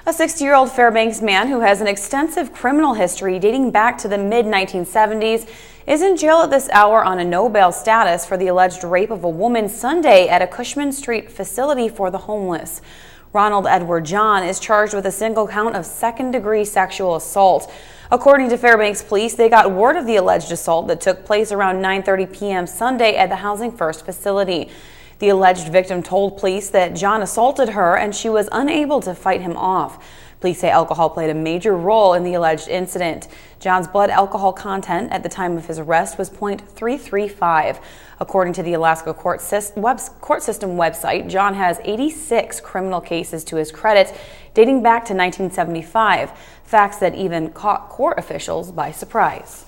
A 60-year-old Fairbanks man who has an extensive criminal history dating back to the mid-1970s is in jail at this hour on a no-bail status for the alleged rape of a woman Sunday at a Cushman Street facility for the homeless. Ronald Edward John is charged with a single count of second-degree sexual assault. According to Fairbanks police, they got word of the alleged assault that took place around 9:30 p.m. Sunday at the Housing First facility. The alleged victim told police that John assaulted her and she was unable to fight him off. Police say alcohol played a major role in the alleged incident. John's blood alcohol content at the time of his arrest was .335. According to the Alaska court system website, John has 86 criminal cases to his credit dating back to 1975, facts that even caught court officials by surprise.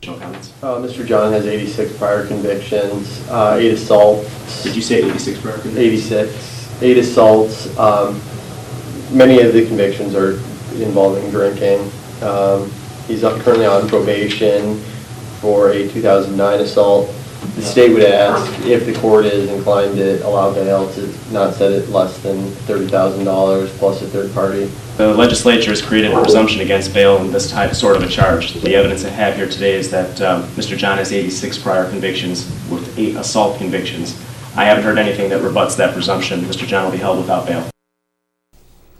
Mr. John has 86 prior convictions, 8 assaults. Did you say 86 prior convictions? 86. 8 assaults. Many of the convictions are involving drinking. He's currently on probation for a 2009 assault. The state would ask if the court is inclined to allow bail to not set it less than $30,000 plus a third party. The legislature has created a presumption against bail in this sort of a charge. The evidence I have here today is that Mr. John has 86 prior convictions with 8 assault convictions. I haven't heard anything that rebuts that presumption. Mr. John will be held without bail.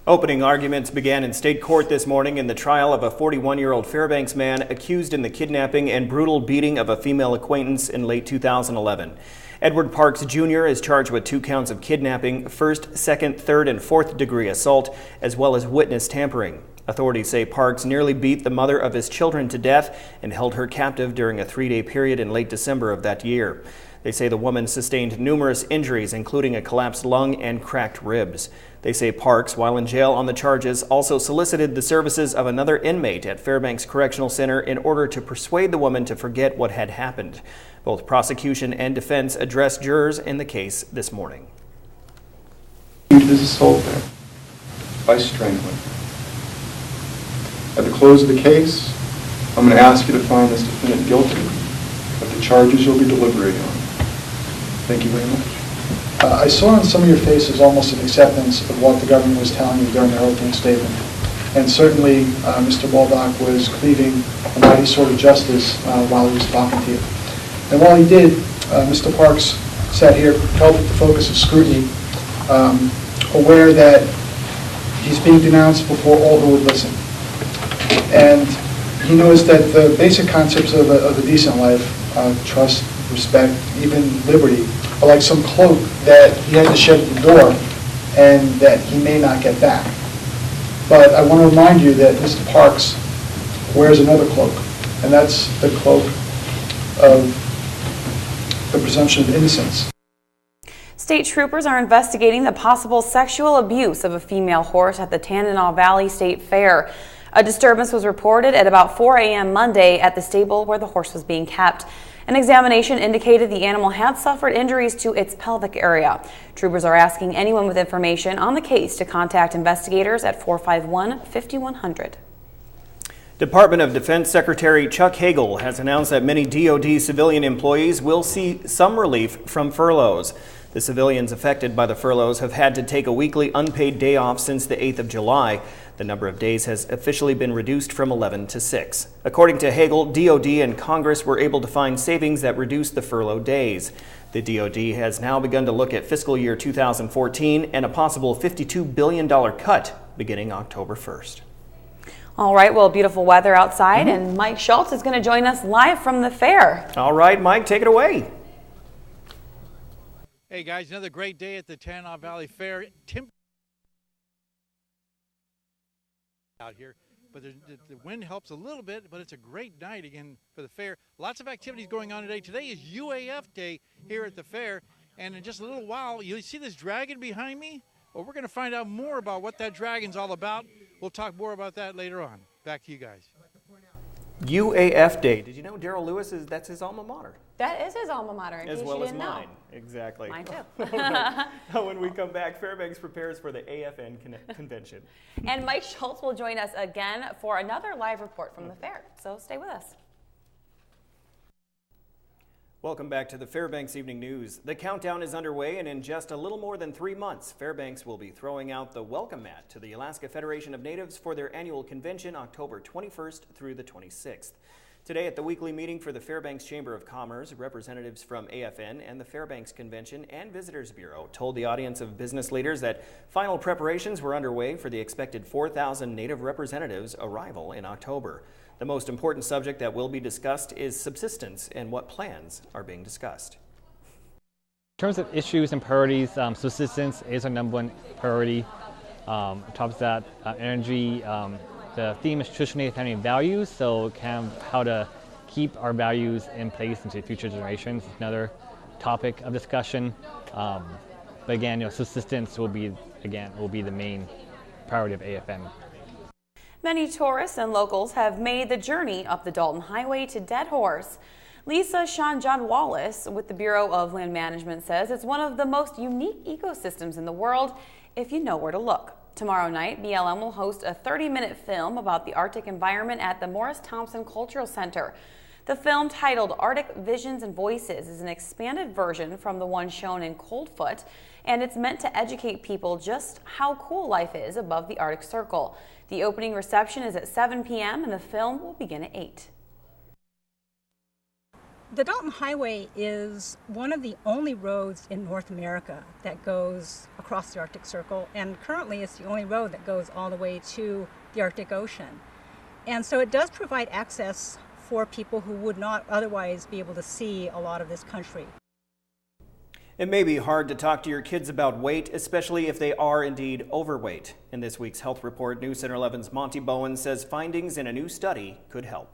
Opening arguments began in state court this morning in the trial of a 41-year-old Fairbanks man accused in the kidnapping and brutal beating of a female acquaintance in late 2011. Edward Parks Jr. is charged with 2 counts of kidnapping, first, second, third, and fourth degree assault, as well as witness tampering. Authorities say Parks nearly beat the mother of his children to death and held her captive during a 3-day period in late December of that year. They say the woman sustained numerous injuries, including a collapsed lung and cracked ribs. They say Parks, while in jail on the charges, also solicited the services of another inmate at Fairbanks Correctional Center in order to persuade the woman to forget what had happened. Both prosecution and defense addressed jurors in the case this morning. This assault there by strangling. At the close of the case, I'm going to ask you to find this defendant guilty of the charges you'll be deliberating on. Thank you very much. I saw in some of your faces almost an acceptance of what the government was telling you during their opening statement. And certainly, Mr. Baldock was cleaving a mighty sword of justice while he was talking to you. And while he did, Mr. Parks sat here, held at the focus of scrutiny, aware that he's being denounced before all who would listen. And he knows that the basic concepts of a decent life, trust, respect, even liberty, are like some cloak that he had to shed at the door and that he may not get back. But I want to remind you that Mr. Parks wears another cloak, and that's the cloak of the presumption of innocence. State troopers are investigating the possible sexual abuse of a female horse at the Tanana Valley State Fair. A disturbance was reported at about 4 a.m. Monday at the stable where the horse was being kept. An examination indicated the animal had suffered injuries to its pelvic area. Troopers are asking anyone with information on the case to contact investigators at 451-5100. Department of Defense Secretary Chuck Hagel has announced that many DoD civilian employees will see some relief from furloughs. The civilians affected by the furloughs have had to take a weekly unpaid day off since the 8th of July. The number of days has officially been reduced from 11 to 6. According to Hagel, DoD and Congress were able to find savings that reduced the furlough days. The DoD has now begun to look at fiscal year 2014 and a possible $52 billion cut beginning October 1st. All right, well, beautiful weather outside, and Mike Schultz is going to join us live from the fair. All right, Mike, take it away. Hey guys, another great day at the Tanana Valley Fair. Out here, but the wind helps a little bit, but it's a great night again for the fair. Lots of activities going on today. Today is UAF Day here at the fair, and in just a little while, you see this dragon behind me? Well, we're going to find out more about what that dragon's all about. We'll talk more about that later on. Back to you guys. UAF Day. Did you know Darrell Lewis that's his alma mater? That is his alma mater, in as case well you as didn't mine. know. Exactly. Mine too. When we come back, Fairbanks prepares for the AFN Convention. And Mike Schultz will join us again for another live report from the fair. So stay with us. Welcome back to the Fbx Evening News. The countdown is underway, and in just a little more than 3 months, Fairbanks will be throwing out the welcome mat to the Alaska Federation of Natives for their annual convention October 21st through the 26th. Today at the weekly meeting for the Fairbanks Chamber of Commerce, representatives from AFN and the Fairbanks Convention and Visitors Bureau told the audience of business leaders that final preparations were underway for the expected 4,000 Native representatives' arrival in October. The most important subject that will be discussed is subsistence and what plans are being discussed. In terms of issues and priorities, subsistence is our #1 priority. On top of that, energy. The theme is traditionally family values, so kind of how to keep our values in place into future generations is another topic of discussion. But again, subsistence will be the main priority of AFN. Many tourists and locals have made the journey up the Dalton Highway to Dead Horse. Lisa John Wallace with the Bureau of Land Management says it's one of the most unique ecosystems in the world if you know where to look. Tomorrow night, BLM will host a 30-minute film about the Arctic environment at the Morris Thompson Cultural Center. The film, titled Arctic Visions and Voices, is an expanded version from the one shown in Coldfoot, and it's meant to educate people just how cool life is above the Arctic Circle. The opening reception is at 7 p.m. and the film will begin at 8. The Dalton Highway is one of the only roads in North America that goes across the Arctic Circle, and currently it's the only road that goes all the way to the Arctic Ocean. And so it does provide access for people who would not otherwise be able to see a lot of this country. It may be hard to talk to your kids about weight, especially if they are indeed overweight. In this week's health report, News Center 11's Monty Bowen says findings in a new study could help.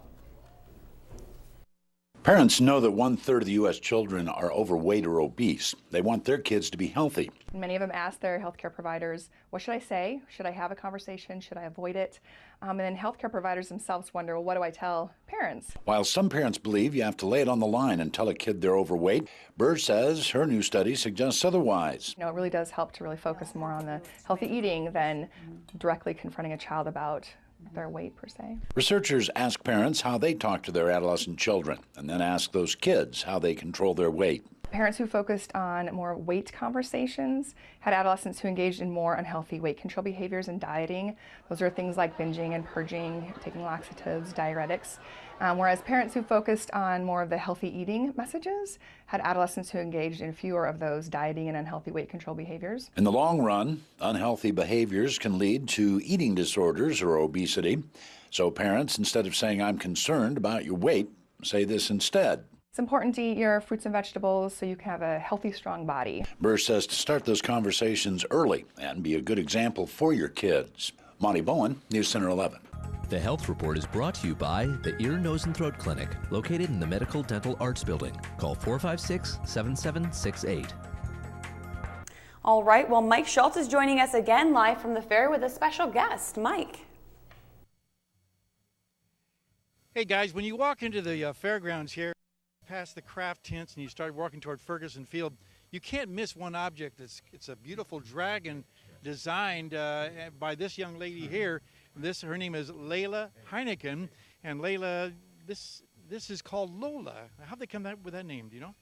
Parents know that 1/3 of the U.S. children are overweight or obese. They want their kids to be healthy. Many of them ask their healthcare providers, what should I say? Should I have a conversation? Should I avoid it? And then healthcare providers themselves wonder, well, what do I tell parents? While some parents believe you have to lay it on the line and tell a kid they're overweight, Burr says her new study suggests otherwise. It really does help to really focus more on the healthy eating than directly confronting a child about their weight per se. Researchers ask parents how they talk to their adolescent children and then ask those kids how they control their weight. Parents who focused on more weight conversations had adolescents who engaged in more unhealthy weight control behaviors and dieting. Those are things like binging and purging, taking laxatives, diuretics. Whereas parents who focused on more of the healthy eating messages had adolescents who engaged in fewer of those dieting and unhealthy weight control behaviors. In the long run, unhealthy behaviors can lead to eating disorders or obesity. So parents, instead of saying, "I'm concerned about your weight," say this instead. It's important to eat your fruits and vegetables so you can have a healthy, strong body. Burr says to start those conversations early and be a good example for your kids. Monty Bowen, News Center 11. The Health Report is brought to you by the Ear, Nose, and Throat Clinic, located in the Medical Dental Arts Building. Call 456-7768. All right, well, Mike Schultz is joining us again live from the fair with a special guest. Mike. Hey, guys, when you walk into the fairgrounds here, past the craft tents and you start walking toward Ferguson Field, you can't miss one object. It's a beautiful dragon designed by this young lady here. Her name is Layla Heineken, and Layla, this is called Lola. How'd they come up with that name? Do you know?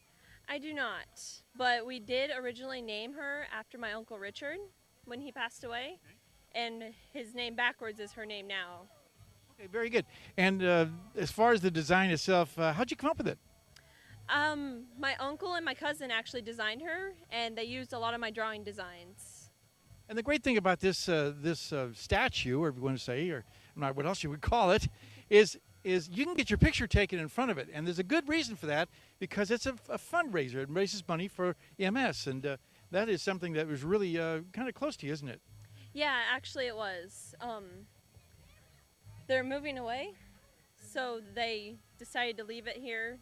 I do not, but we did originally name her after my Uncle Richard when he passed away, and his name backwards is her name now. Okay, very good. And as far as the design itself, how'd you come up with it? My uncle and my cousin actually designed her, and they used a lot of my drawing designs. And the great thing about this statue, or if you want to say, or not what else you would call it, is you can get your picture taken in front of it. And there's a good reason for that, because it's a fundraiser. It raises money for MS, and that is something that was really kind of close to you, isn't it? Yeah, actually it was. They're moving away, so they decided to leave it here.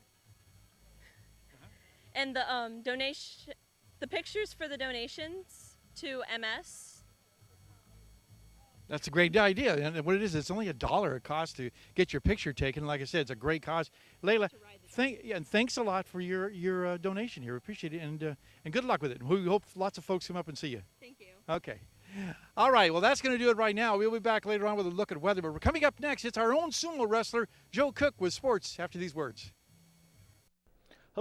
And the pictures for the donations to MS. That's a great idea. And what it is, it's only $1 it costs to get your picture taken. Like I said, it's a great cause. Layla, thanks a lot for your donation here. We appreciate it, and good luck with it. We hope lots of folks come up and see you. Thank you. Okay. All right, well, that's going to do it right now. We'll be back later on with a look at weather. But we're coming up next. It's our own sumo wrestler, Joe Cook, with sports after these words.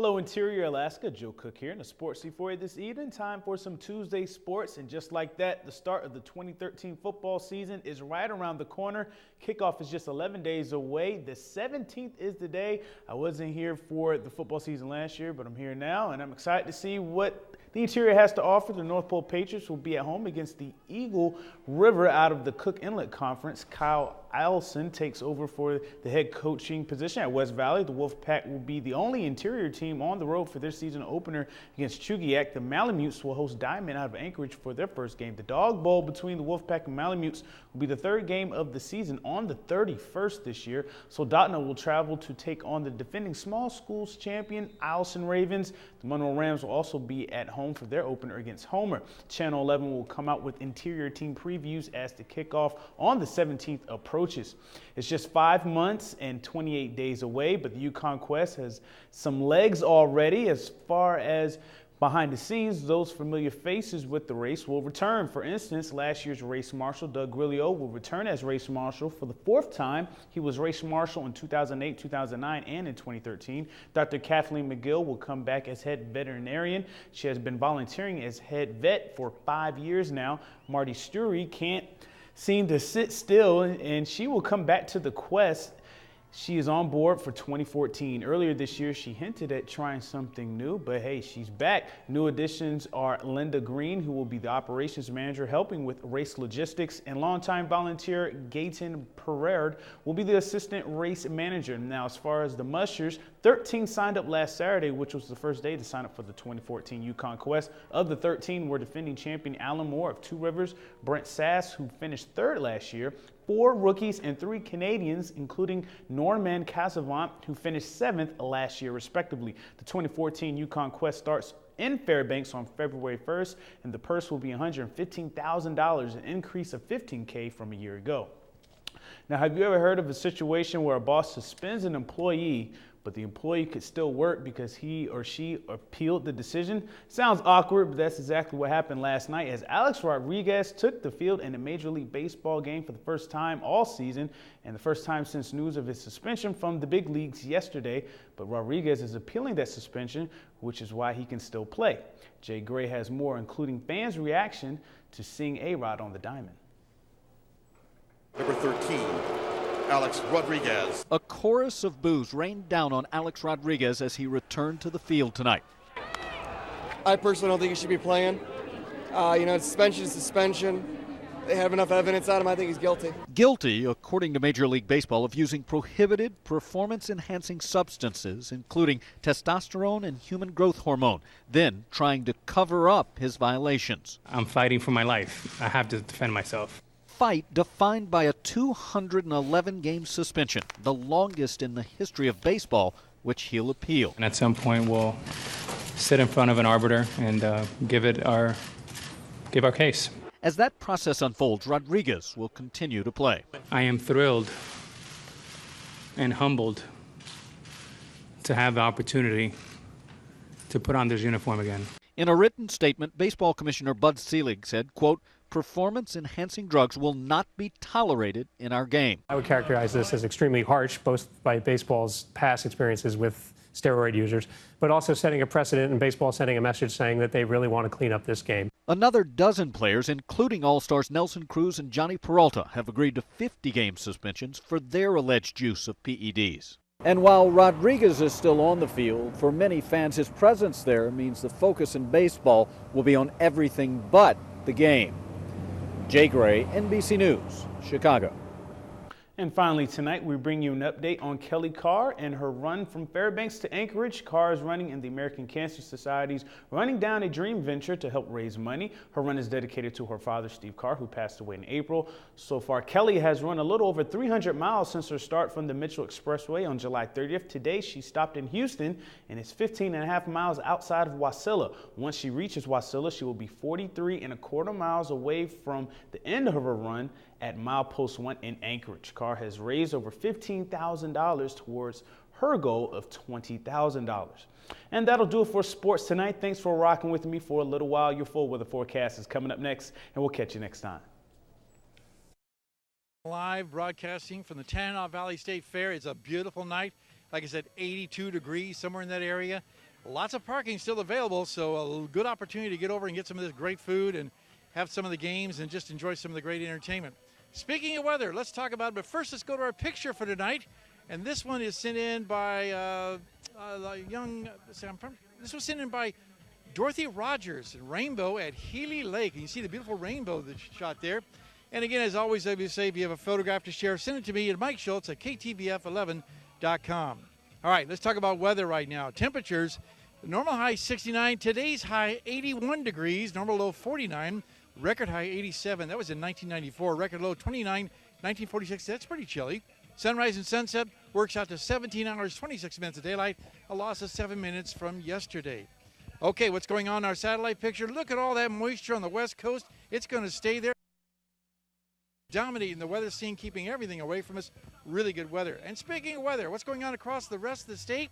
Hello, Interior Alaska. Joe Cook here in the Sports Seat for you this evening. Time for some Tuesday sports. And just like that, the start of the 2013 football season is right around the corner. Kickoff is just 11 days away. The 17th is the day. I wasn't here for the football season last year, but I'm here now, and I'm excited to see what the Interior has to offer. The North Pole Patriots will be at home against the Eagle River out of the Cook Inlet Conference. Kyle Allison takes over for the head coaching position at West Valley. The Wolfpack will be the only Interior team on the road for their season opener against Chugiak. The Malamutes will host Diamond out of Anchorage for their first game. The Dog Bowl between the Wolfpack and Malamutes will be the third game of the season on the 31st this year. Soldotna will travel to take on the defending small schools champion Allison Ravens. The Monroe Rams will also be at home for their opener against Homer. Channel 11 will come out with Interior team previews as the kickoff on the 17th approaches. It's just 5 months and 28 days away, but the Yukon Quest has some legs already. As far as behind the scenes, those familiar faces with the race will return. For instance, last year's race marshal, Doug Grillio, will return as race marshal for the 4th time. He was race marshal in 2008, 2009, and in 2013. Dr. Kathleen McGill will come back as head veterinarian. She has been volunteering as head vet for 5 years now. Marty Stury can't seem to sit still, and she will come back to the quest. She is on board for 2014. Earlier this year, she hinted at trying something new, but hey, she's back. New additions are Linda Green, who will be the operations manager helping with race logistics, and longtime volunteer Gayton Perard will be the assistant race manager. Now, as far as the mushers, 13 signed up last Saturday, which was the first day to sign up for the 2014 Yukon Quest. Of the 13 were defending champion Alan Moore of Two Rivers, Brent Sass, who finished 3rd last year, 4 rookies and 3 Canadians, including Norman Casavant, who finished 7th last year, respectively. The 2014 Yukon Quest starts in Fairbanks on February 1st, and the purse will be $115,000, an increase of $15K from a year ago. Now, have you ever heard of a situation where a boss suspends an employee, but the employee could still work because he or she appealed the decision? Sounds awkward, but that's exactly what happened last night as Alex Rodriguez took the field in a Major League Baseball game for the first time all season and the first time since news of his suspension from the big leagues yesterday. But Rodriguez is appealing that suspension, which is why he can still play. Jay Gray has more, including fans' reaction to seeing A-Rod on the diamond. Number 13. Alex Rodriguez. A chorus of boos rained down on Alex Rodriguez as he returned to the field tonight. I personally don't think he should be playing. Suspension is suspension. They have enough evidence on him. I think he's guilty. Guilty, according to Major League Baseball, of using prohibited performance-enhancing substances, including testosterone and human growth hormone, then trying to cover up his violations. I'm fighting for my life. I have to defend myself. Fight defined by a 211-game suspension, the longest in the history of baseball, which he'll appeal. And at some point, we'll sit in front of an arbiter and give our case. As that process unfolds, Rodriguez will continue to play. I am thrilled and humbled to have the opportunity to put on this uniform again. In a written statement, Baseball Commissioner Bud Selig said, quote, "Performance-enhancing drugs will not be tolerated in our game." I would characterize this as extremely harsh, both by baseball's past experiences with steroid users, but also setting a precedent in baseball, sending a message saying that they really want to clean up this game. Another dozen players, including All-Stars Nelson Cruz and Johnny Peralta, have agreed to 50-game suspensions for their alleged use of PEDs. And while Rodriguez is still on the field, for many fans, his presence there means the focus in baseball will be on everything but the game. Jay Gray, NBC News, Chicago. And finally tonight, we bring you an update on Kelly Carr and her run from Fairbanks to Anchorage. Carr is running in the American Cancer Society's Running Down a Dream venture to help raise money. Her run is dedicated to her father, Steve Carr, who passed away in April. So far, Kelly has run a little over 300 miles since her start from the Mitchell Expressway on July 30th. Today, she stopped in Houston and is 15.5 miles outside of Wasilla. Once she reaches Wasilla, she will be 43.25 miles away from the end of her run at milepost 1 in Anchorage. Carr has raised over $15,000 towards her goal of $20,000. And that'll do it for sports tonight. Thanks for rocking with me for a little while. Your full weather forecast is coming up next, and we'll catch you next time. Live broadcasting from the Tanana Valley State Fair. It's a beautiful night. Like I said, 82 degrees, somewhere in that area. Lots of parking still available, so a good opportunity to get over and get some of this great food and have some of the games and just enjoy some of the great entertainment. Speaking of weather, let's talk about it, but first let's go to our picture for tonight. And this one is sent in by this was sent in by Dorothy Rogers in Rainbow at Healy Lake. And you see the beautiful rainbow that's shot there. And again, as always, I would say, if you have a photograph to share, send it to me at Mike Schultz at KTVF11.com. All right, let's talk about weather right now. Temperatures, the normal high 69, today's high 81 degrees, normal low 49, record high 87. That was in 1994. Record low 29, 1946. That's pretty chilly. Sunrise and sunset works out to 17 hours, 26 minutes of daylight, a loss of 7 minutes from yesterday. Okay, what's going on in our satellite picture? Look at all that moisture on the west coast. It's going to stay there, dominating the weather scene, keeping everything away from us. Really good weather. And speaking of weather, what's going on across the rest of the state?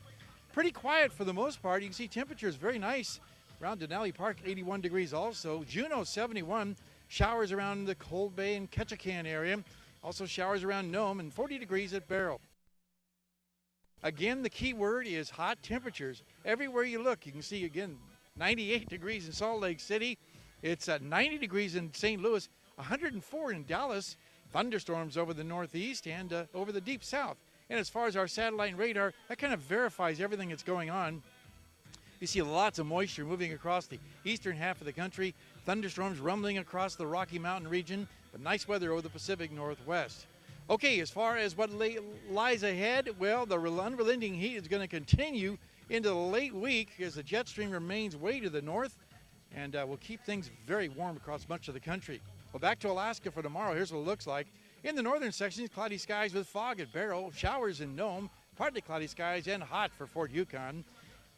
Pretty quiet for the most part. You can see temperatures very nice. Around Denali Park, 81 degrees also. Juneau, 71. Showers around the Cold Bay and Ketchikan area. Also showers around Nome, and 40 degrees at Barrow. Again, the key word is hot temperatures. Everywhere you look, you can see, again, 98 degrees in Salt Lake City. It's 90 degrees in St. Louis, 104 in Dallas. Thunderstorms over the northeast and over the deep south. And as far as our satellite and radar, that kind of verifies everything that's going on. You see lots of moisture moving across the eastern half of the country. Thunderstorms rumbling across the Rocky Mountain region, but nice weather over the Pacific Northwest. Okay, as far as what lies ahead, well, the unrelenting heat is going to continue into the late week as the jet stream remains way to the north and will keep things very warm across much of the country. Well, back to Alaska for tomorrow. Here's what it looks like. In the northern sections, cloudy skies with fog at Barrow, showers in Nome, partly cloudy skies and hot for Fort Yukon.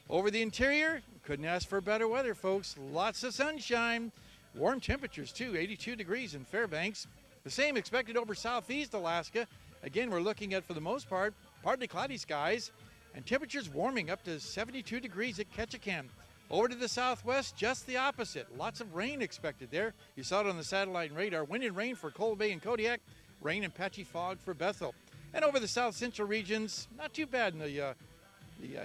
Over the interior, couldn't ask for better weather, folks. Lots of sunshine. Warm temperatures, too, 82 degrees in Fairbanks. The same expected over southeast Alaska. Again, we're looking at, for the most part, partly cloudy skies and temperatures warming up to 72 degrees at Ketchikan. Over to the southwest, just the opposite. Lots of rain expected there. You saw it on the satellite and radar. Wind and rain for Cold Bay and Kodiak. Rain and patchy fog for Bethel. And over the south central regions, not too bad in the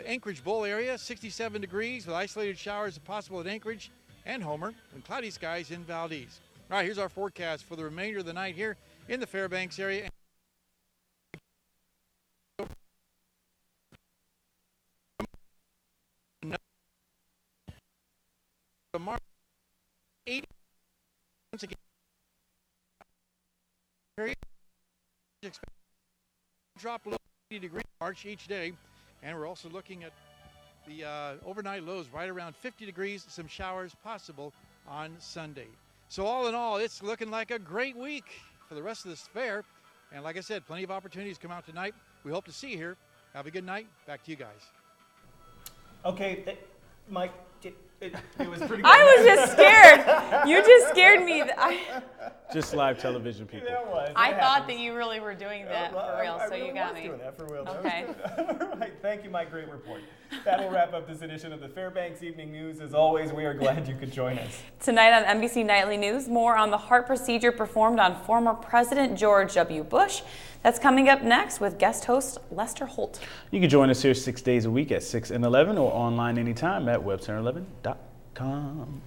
Anchorage Bowl area, 67 degrees with isolated showers possible at Anchorage and Homer, and cloudy skies in Valdez. All right, here's our forecast for the remainder of the night here in the Fairbanks area. Tomorrow, 80 once again. Drop below 80 degrees March each day, and we're also looking at the overnight lows right around 50 degrees, some showers possible on Sunday. So all in all, it's looking like a great week for the rest of this fair. And like I said, plenty of opportunities come out tonight. We hope to see you here. Have a good night. Back to you guys. Okay, Mike, it was pretty good. I was just scared. You just scared me. Just live television, people. I thought that you really were doing that for real, so really you got me. Doing that for real. Okay. All right, thank you, Mike. Great report. That will wrap up this edition of the Fairbanks Evening News. As always, we are glad you could join us. Tonight on NBC Nightly News, more on the heart procedure performed on former President George W. Bush. That's coming up next with guest host Lester Holt. You can join us here 6 days a week at 6 and 11 or online anytime at webcenter11.com.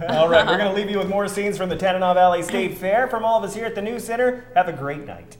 All right, we're going to leave you with more scenes from the Tanana Valley State Fair. From all of us here at the News Center, have a great night.